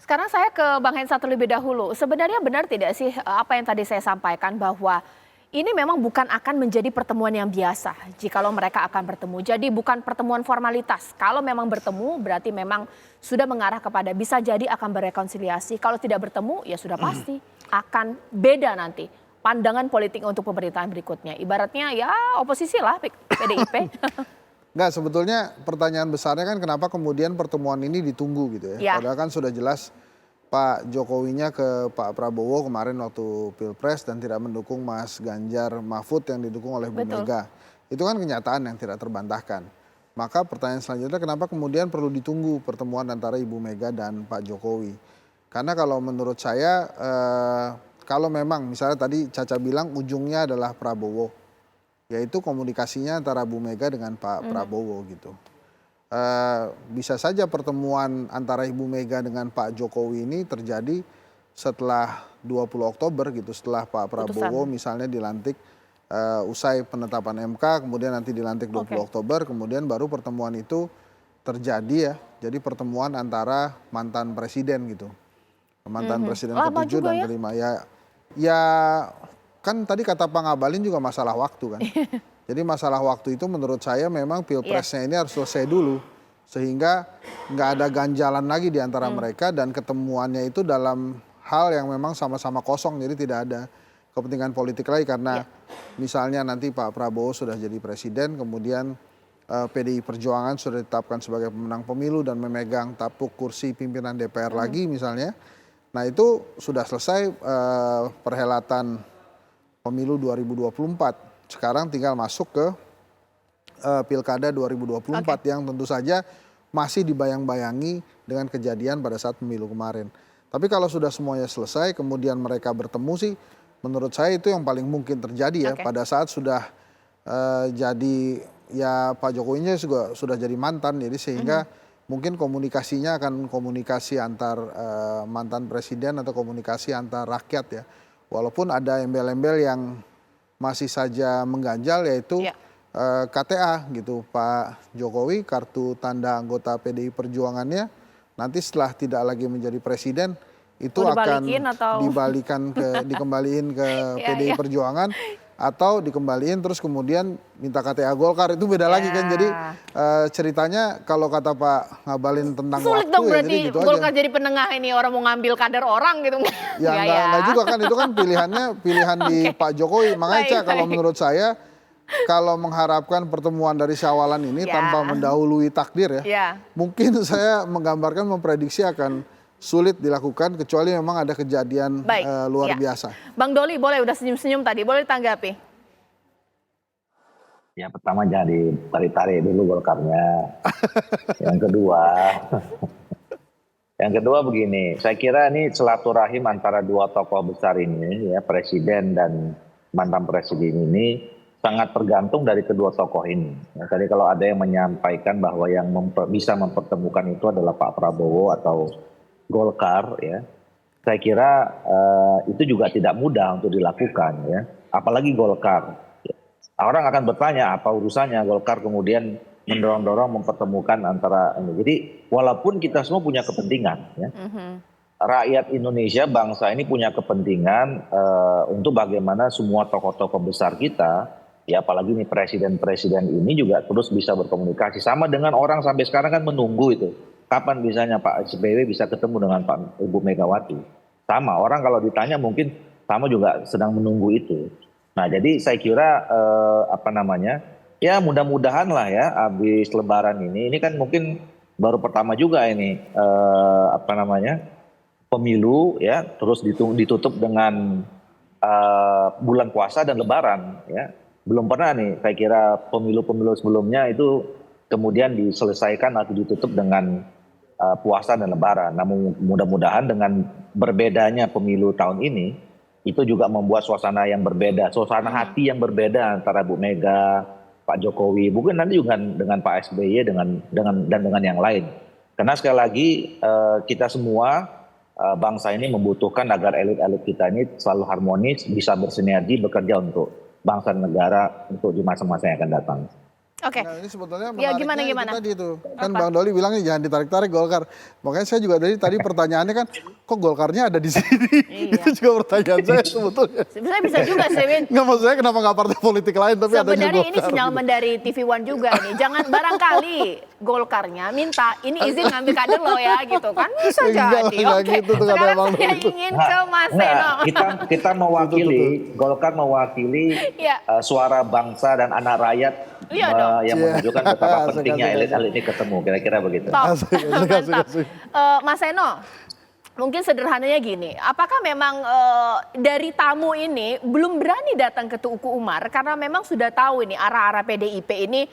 Sekarang saya ke Bang Hensa terlebih dahulu. Sebenarnya benar tidak sih apa yang tadi saya sampaikan bahwa ini memang bukan akan menjadi pertemuan yang biasa jikalau mereka akan bertemu. Jadi bukan pertemuan formalitas. Kalau memang bertemu berarti memang sudah mengarah kepada bisa jadi akan berrekonsiliasi. Kalau tidak bertemu ya sudah pasti akan beda nanti pandangan politik untuk pemerintahan berikutnya. Ibaratnya ya oposisi lah PDIP. Enggak, sebetulnya pertanyaan besarnya kan kenapa kemudian pertemuan ini ditunggu gitu ya. Ya. Padahal kan sudah jelas Pak Jokowinya ke Pak Prabowo kemarin waktu Pilpres dan tidak mendukung Mas Ganjar Mahfud yang didukung oleh Bu Betul. Mega. Itu kan kenyataan yang tidak terbantahkan. Maka pertanyaan selanjutnya kenapa kemudian perlu ditunggu pertemuan antara Ibu Mega dan Pak Jokowi. Karena kalau menurut saya kalau memang misalnya tadi Caca bilang ujungnya adalah Prabowo. Yaitu komunikasinya antara Bu Mega dengan Pak Prabowo gitu. Bisa saja pertemuan antara Ibu Mega dengan Pak Jokowi ini terjadi setelah 20 Oktober gitu. Setelah Pak Prabowo misalnya dilantik usai penetapan MK, kemudian nanti dilantik 20 Oktober, kemudian baru pertemuan itu terjadi ya. Jadi pertemuan antara mantan presiden gitu. Mantan presiden ke-7 dan ke-5 ya kan tadi kata Pak Ngabalin juga masalah waktu kan. Jadi masalah waktu itu menurut saya memang pilpresnya ini harus selesai dulu. Sehingga nggak ada ganjalan lagi di antara mereka dan ketemuannya itu dalam hal yang memang sama-sama kosong. Jadi tidak ada kepentingan politik lagi karena misalnya nanti Pak Prabowo sudah jadi presiden kemudian PDI Perjuangan sudah ditetapkan sebagai pemenang pemilu dan memegang tapuk kursi pimpinan DPR lagi misalnya. Nah itu sudah selesai perhelatan pemilu 2024. Sekarang tinggal masuk ke Pilkada 2024 yang tentu saja masih dibayang-bayangi dengan kejadian pada saat pemilu kemarin. Tapi kalau sudah semuanya selesai kemudian mereka bertemu sih menurut saya itu yang paling mungkin terjadi ya. Pada saat sudah jadi ya Pak Jokowinya juga sudah jadi mantan jadi sehingga mungkin komunikasinya akan komunikasi antar mantan presiden atau komunikasi antar rakyat ya. Walaupun ada embel-embel yang masih saja mengganjal yaitu KTA gitu. Pak Jokowi kartu tanda anggota PDI Perjuangannya nanti setelah tidak lagi menjadi presiden itu akan dikembaliin ke PDI Perjuangan atau dikembaliin terus kemudian minta KTA Golkar itu beda lagi kan. Jadi ceritanya kalau kata Pak Ngabalin tentang sulit waktu dong ya berarti jadi gitu Golkar aja. jadi penengah ini orang mau ngambil kader orang gitu. Ya enggak juga kan itu kan pilihan di Pak Jokowi. Makanya Cak kalau menurut saya kalau mengharapkan pertemuan dari Syawalan ini tanpa mendahului takdir ya. Mungkin saya menggambarkan memprediksi akan sulit dilakukan kecuali memang ada kejadian luar biasa. Bang Doli boleh udah senyum-senyum tadi, boleh ditanggapi? Ya pertama jangan ditarik-tarik dulu Golkarnya. Yang kedua begini, saya kira ini silaturahim antara dua tokoh besar ini ya presiden dan mantan presiden ini sangat tergantung dari kedua tokoh ini. Ya, tadi kalau ada yang menyampaikan bahwa yang bisa mempertemukan itu adalah Pak Prabowo atau Golkar ya, saya kira itu juga tidak mudah untuk dilakukan ya, apalagi Golkar. Orang akan bertanya apa urusannya Golkar kemudian mendorong-dorong mempertemukan antara ini. Jadi walaupun kita semua punya kepentingan ya, rakyat Indonesia bangsa ini punya kepentingan untuk bagaimana semua tokoh-tokoh besar kita ya, apalagi nih presiden-presiden ini juga terus bisa berkomunikasi sama dengan orang sampai sekarang kan menunggu itu. Kapan bisanya Pak SBY bisa ketemu dengan Pak Ibu Megawati? Sama, orang kalau ditanya mungkin sama juga sedang menunggu itu. Nah jadi saya kira ya mudah-mudahan lah ya habis lebaran ini kan mungkin baru pertama juga ini pemilu ya, terus ditutup dengan bulan puasa dan lebaran ya. Belum pernah nih saya kira pemilu-pemilu sebelumnya itu kemudian diselesaikan atau ditutup dengan puasa dan lebaran. Namun mudah-mudahan dengan berbedanya pemilu tahun ini itu juga membuat suasana yang berbeda, suasana hati yang berbeda antara Bu Mega, Pak Jokowi, mungkin nanti juga dengan Pak SBY dengan yang lain. Karena sekali lagi kita semua bangsa ini membutuhkan agar elit-elit kita ini selalu harmonis, bisa bersinergi bekerja untuk bangsa dan negara untuk di masa-masa yang akan datang. Oke. Nah ini sebetulnya Ya, menariknya gimana? itu tadi itu. Kan Apa? Bang Doli bilangnya jangan ditarik-tarik Golkar. Makanya saya juga dari tadi pertanyaannya kan, kok Golkarnya ada di sini? Iya. Itu juga pertanyaan saya sebetulnya. Sebenarnya bisa juga sih, Win. Nggak, maksud saya kenapa nggak partai politik lain tapi ada di Sebenarnya Golkar. ini sinyalmen dari TV One juga nih. Jangan barangkali Golkarnya minta ini izin ngambil kader lo ya gitu kan. Bisa Enggak, jadi. enggak Oke. gitu tuh kata Sekarang Bang saya Doli. ingin ke Mas Seno. kita mewakili, Golkar mewakili Iya. suara bangsa dan anak rakyat Iya dong. yang Iya. menunjukkan betapa Asik, pentingnya asik, elit-elit ini ketemu, kira-kira begitu. Top. Asik, asik, asik, Mantap. asik. Mas Seno, mungkin sederhananya gini, apakah memang dari tamu ini belum berani datang ke Tuku Umar karena memang sudah tahu ini arah-arah PDIP ini,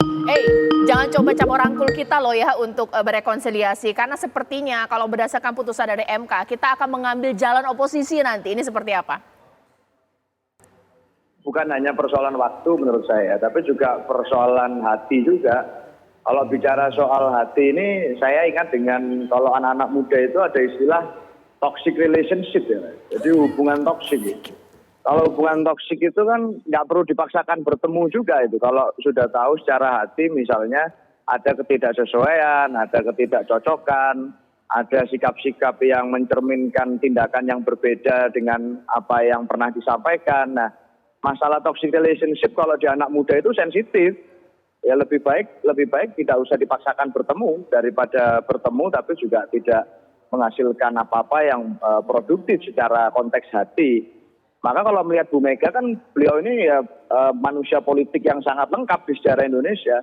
jangan coba campur rangkul kita loh ya untuk berrekonsiliasi karena sepertinya kalau berdasarkan putusan dari MK kita akan mengambil jalan oposisi nanti, ini seperti apa? Bukan hanya persoalan waktu menurut saya, tapi juga persoalan hati juga. Kalau bicara soal hati ini, saya ingat dengan kalau anak-anak muda itu ada istilah toxic relationship ya. Jadi hubungan toksik. Kalau hubungan toksik itu kan nggak perlu dipaksakan bertemu juga itu. Kalau sudah tahu secara hati misalnya ada ketidaksesuaian, ada ketidakcocokan, ada sikap-sikap yang mencerminkan tindakan yang berbeda dengan apa yang pernah disampaikan. Nah, masalah toxic relationship kalau di anak muda itu sensitif, ya lebih baik tidak usah dipaksakan bertemu daripada bertemu tapi juga tidak menghasilkan apa-apa yang produktif secara konteks hati. Maka kalau melihat Bu Mega kan beliau ini ya manusia politik yang sangat lengkap di sejarah Indonesia.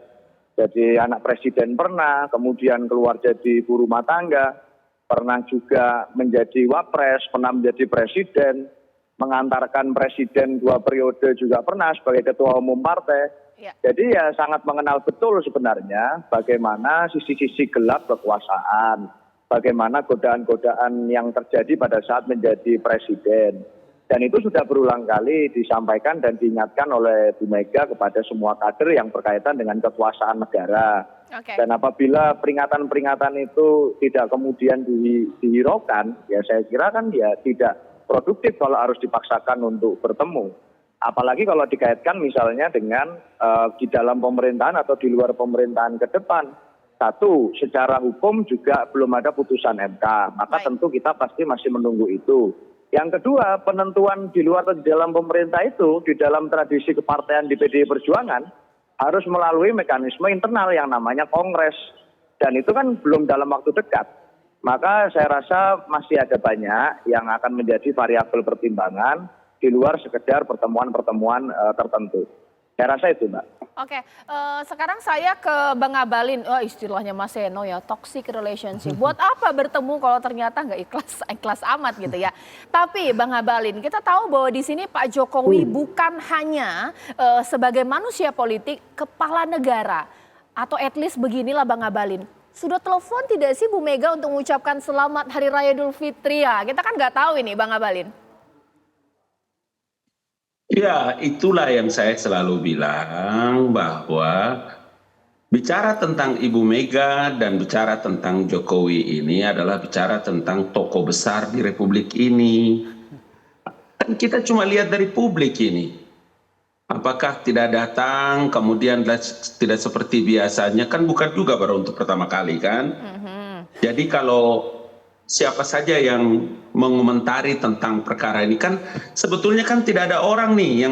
Jadi anak presiden pernah, kemudian keluar jadi ibu rumah tangga, pernah juga menjadi wapres, pernah menjadi presiden, mengantarkan presiden 2 periode juga pernah sebagai ketua umum partai. Ya. Jadi ya sangat mengenal betul sebenarnya bagaimana sisi-sisi gelap kekuasaan, bagaimana godaan-godaan yang terjadi pada saat menjadi presiden. Dan itu sudah berulang kali disampaikan dan diingatkan oleh Bu Mega kepada semua kader yang berkaitan dengan kekuasaan negara. Oke. Dan apabila peringatan-peringatan itu tidak kemudian dihiraukan, ya saya kira kan ya tidak produktif kalau harus dipaksakan untuk bertemu. Apalagi kalau dikaitkan misalnya dengan di dalam pemerintahan atau di luar pemerintahan ke depan. Satu, secara hukum juga belum ada putusan MK, maka Baik. tentu kita pasti masih menunggu itu. Yang kedua, penentuan di luar atau di dalam pemerintah itu, di dalam tradisi kepartean di PDI Perjuangan, harus melalui mekanisme internal yang namanya Kongres. Dan itu kan belum dalam waktu dekat. Maka saya rasa masih ada banyak yang akan menjadi variabel pertimbangan di luar sekedar pertemuan-pertemuan tertentu. Saya rasa itu, Mbak. Oke, sekarang saya ke Bang Abalin. Oh, istilahnya Mas Seno ya, toxic relationship. Buat apa bertemu kalau ternyata nggak ikhlas amat gitu ya. Tapi Bang Abalin, kita tahu bahwa di sini Pak Jokowi bukan hanya sebagai manusia politik, kepala negara. Atau at least beginilah Bang Abalin. Sudah telepon tidak sih Bu Mega untuk mengucapkan selamat Hari Raya Idul Fitri ya? Kita kan nggak tahu ini Bang Abalin. Ya, itulah yang saya selalu bilang bahwa bicara tentang Ibu Mega dan bicara tentang Jokowi ini adalah bicara tentang tokoh besar di Republik ini. Kan kita cuma lihat dari publik ini. Apakah tidak datang, kemudian tidak seperti biasanya, kan bukan juga baru untuk pertama kali kan. Jadi kalau siapa saja yang mengomentari tentang perkara ini kan sebetulnya kan tidak ada orang nih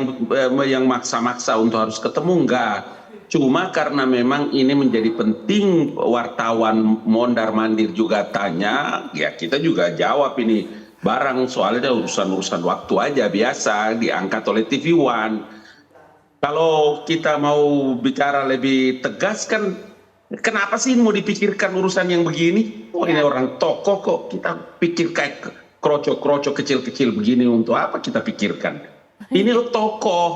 yang maksa-maksa untuk harus ketemu, enggak. Cuma karena memang ini menjadi penting wartawan mondar-mandir juga tanya, ya kita juga jawab ini barang soalnya urusan-urusan waktu aja biasa diangkat oleh TV One. Kalau kita mau bicara lebih tegas kan kenapa sih mau dipikirkan urusan yang begini? Oh ini orang tokoh kok kita pikir kayak kroco-kroco kecil-kecil begini untuk apa kita pikirkan? Ini loh tokoh,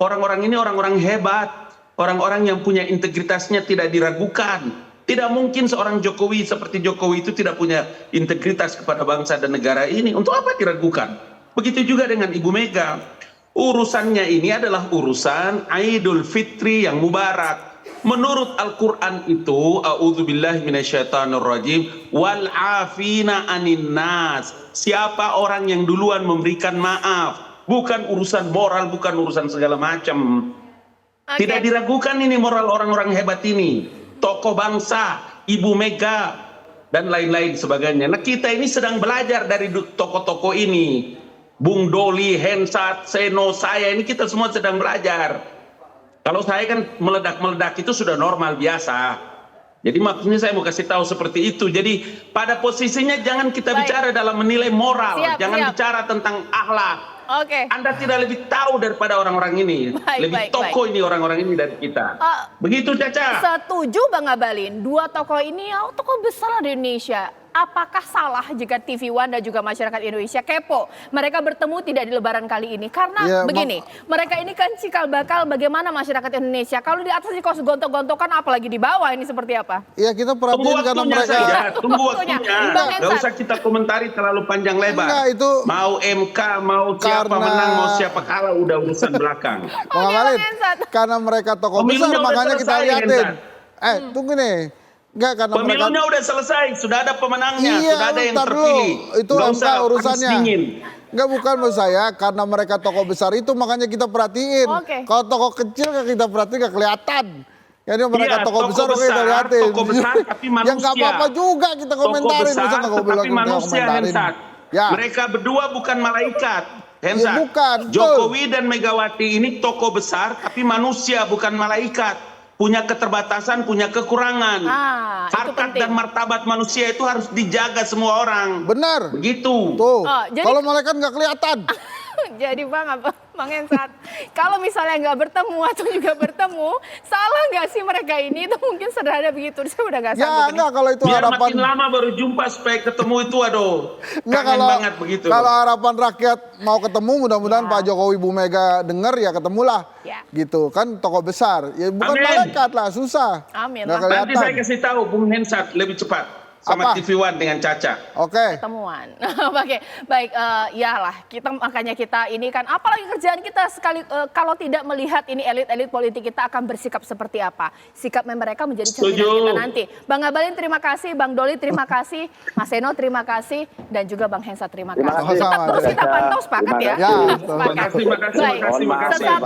orang-orang ini orang-orang hebat, orang-orang yang punya integritasnya tidak diragukan. Tidak mungkin seorang Jokowi seperti Jokowi itu tidak punya integritas kepada bangsa dan negara ini. Untuk apa diragukan? Begitu juga dengan Ibu Mega. Urusannya ini adalah urusan Idul Fitri yang mubarak. Menurut Al-Quran itu, a'udzubillahi minasyaitonirrajim, wal afina anin nas. Siapa orang yang duluan memberikan maaf? Bukan urusan moral, bukan urusan segala macam. Oke. Tidak diragukan ini moral orang-orang hebat ini. Tokoh bangsa, Ibu Mega, dan lain-lain sebagainya. Nah kita ini sedang belajar dari tokoh-tokoh ini. Bung Doli, Hensat, Seno, saya ini kita semua sedang belajar. Kalau saya kan meledak-meledak itu sudah normal biasa. Jadi maksudnya saya mau kasih tahu seperti itu. Jadi pada posisinya jangan kita bicara dalam menilai moral, jangan bicara tentang akhlak. Oke. Anda tidak lebih tahu daripada orang-orang ini, lebih tokoh ini orang-orang ini dari kita. Begitu Caca. Setuju Bang Abalin, dua tokoh ini tokoh besar di Indonesia. Apakah salah jika TV One dan juga masyarakat Indonesia kepo mereka bertemu tidak di Lebaran kali ini? Karena begini, mereka ini kan cikal bakal bagaimana masyarakat Indonesia. Kalau di atas ini kok gontok-gontokan, apalagi di bawah ini seperti apa? Iya kita Tunggu perhatiin karena waktunya mereka. saja, tunggu waktunya. Bang Gak Hensat. usah kita komentari terlalu panjang lebar. Enggak, itu mau MK, mau siapa karena- menang, mau siapa kalah, udah urusan belakang. Bang Oke, Abalin, Bang Hensat. karena mereka tokoh Pemilunya besar udah makanya kita selesai, liatin. Hensat. Tunggu nih. Enggak karena Pemilunya mereka udah selesai, sudah ada pemenangnya, Iya, sudah ada yang bentar dulu. terpilih. Itu Nggak MK usah panas urusannya. dingin. Enggak bukan menurut saya karena mereka tokoh besar itu makanya kita perhatiin. Oke. Kalau tokoh kecil kan kita perhatiin gak kelihatan. Jadi mereka Iya, tokoh tokoh besar oke kita besar, liatin. tokoh besar tapi Ya nggak manusia. apa-apa juga kita komentarin. Tokoh Masa besar nggak bilang tapi kita manusia, komentarin. Hensat. Ya. Mereka berdua bukan malaikat. Hensat. Ya, bukan, betul. Jokowi dan Megawati ini tokoh besar tapi manusia bukan malaikat. Punya keterbatasan, punya kekurangan. Itu Harkat penting. dan martabat manusia itu harus dijaga semua orang. Benar. Begitu. Tuh. Jadi- Kalau malaikat nggak kelihatan. Jadi Bang Hensat, kalau misalnya nggak bertemu atau juga bertemu, salah nggak sih mereka ini? Itu mungkin sederhana begitu. Saya udah nggak Ya sanggup ini. enggak kalau itu Biar harapan. makin lama baru jumpa supaya ketemu itu aduh. Enggak Kangen kalau banget begitu. kalau harapan rakyat mau ketemu mudah-mudahan Pak Jokowi Bu Mega dengar ya ketemulah. Ya. Gitu kan tokoh besar. Ya bukan Amin. malaikat lah susah. Amin Nggak lah. Nanti saya kelihatan. kasih tahu Bung Hensat lebih cepat Apa? sama TV One dengan Caca. Oke. Pertemuan. Oke, baik. Ya lah, makanya kita ini kan, apalagi kerjaan kita sekali kalau tidak melihat ini elit-elit politik kita akan bersikap seperti apa. Sikap mereka menjadi cerminan Setuju. kita nanti. Bang Abalin terima kasih, Bang Doli terima kasih, Mas Seno terima kasih, dan juga Bang Hensat terima kasih. Terima kasih. Tetap terus kita Sama-sama. pantau, sepakat ya? Ya, Sepakat. Makasih, makasih, Baik. makasih, makasih. Sesaat